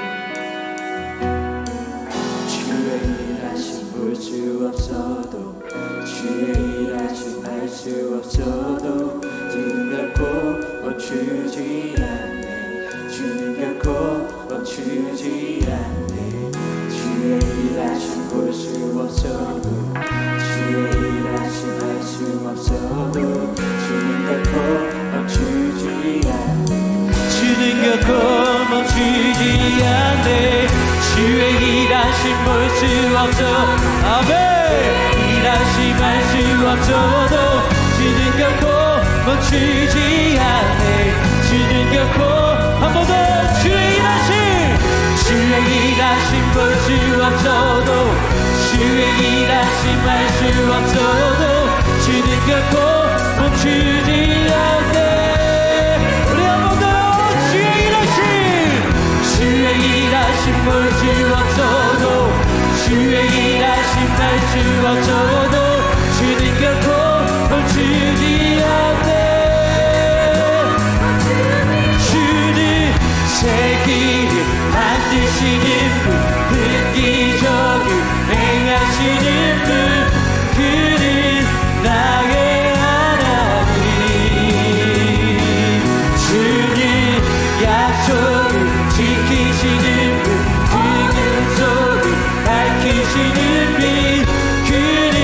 주의 일하심 볼 수 없어도 주의 일하심 알 수 없어도 주는 결코 멈추지 않네 주는 결코 멈추지 않네 주의 일하심 볼 수 없어도 주의 일하심 알 수 없어도 주는 결코 멈추지 않네 주는 결코 멈추지 않네 주의 일하심 볼 수 없어 아멘 일하심 알 수 없어도 주는 결코 멈추지 않네 주는 결코 한 번 더 주의 일하심 볼 수 없어도 주의 일하심 알 수 없어도 주는 결코 멈추지 않네 우리 한 번 더 주의 일하심 볼 수 없어도 주의 일하심 알 수 없어도 주는 결코 멈추지 않네 주는 새 길을 만드시는 분 큰 기적을 행하시는 분 그는 나의 하나님 주는 약속을 지키시는 분 그 약속을 밝히시는 분 그는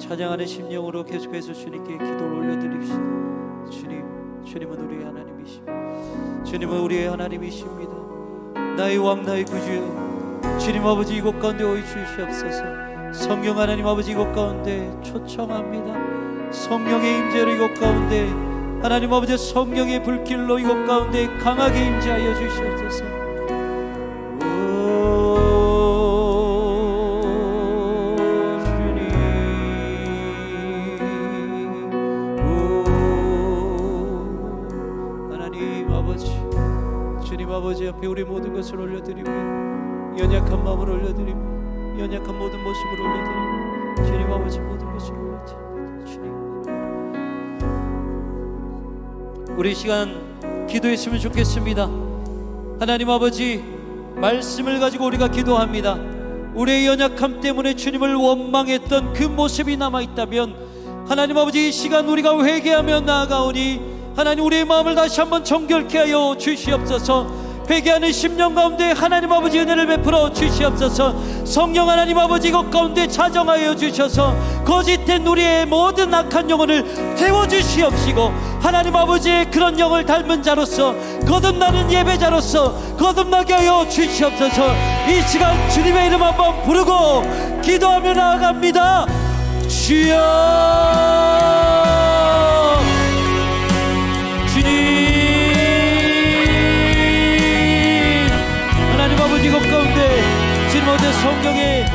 찬양하는 심령으로 계속해서 주님께 기도를 올려드립시다. 주님은 우리의 하나님이십니다. 주님은 우리의 하나님이십니다. 나의 왕 나의 구주여, 주님 아버지 이곳 가운데 오이 주시옵소서. 성령 하나님 아버지 이곳 가운데 초청합니다. 성령의 임재로 이곳 가운데 하나님 아버지 성령의 불길로 이곳 가운데 강하게 임재하여 주시옵소서. 주님 아버지 앞에 우리 모든 것을 올려드리고 연약한 마음을 올려드리고 연약한 모든 모습을 올려드리고 주님 아버지 모든 것을 올려드립니다. 주님, 우리 이 시간 기도했으면 좋겠습니다. 하나님 아버지, 말씀을 가지고 우리가 기도합니다. 우리의 연약함 때문에 주님을 원망했던 그 모습이 남아있다면 하나님 아버지, 이 시간 우리가 회개하며 나아가오니 하나님 우리의 마음을 다시 한번 정결케 하여 주시옵소서. 회개하는 심령 가운데 하나님 아버지 은혜를 베풀어 주시옵소서. 성령 하나님 아버지 이것 가운데 자정하여 주셔서 거짓된 우리의 모든 악한 영혼을 태워주시옵시고 하나님 아버지의 그런 영을 닮은 자로서 거듭나는 예배자로서 거듭나게 하여 주시옵소서. 이 시간 주님의 이름 한번 부르고 기도하며 나아갑니다. 주여, 주님, 하나님 아버지 이것 가운데 주님 어제 성령의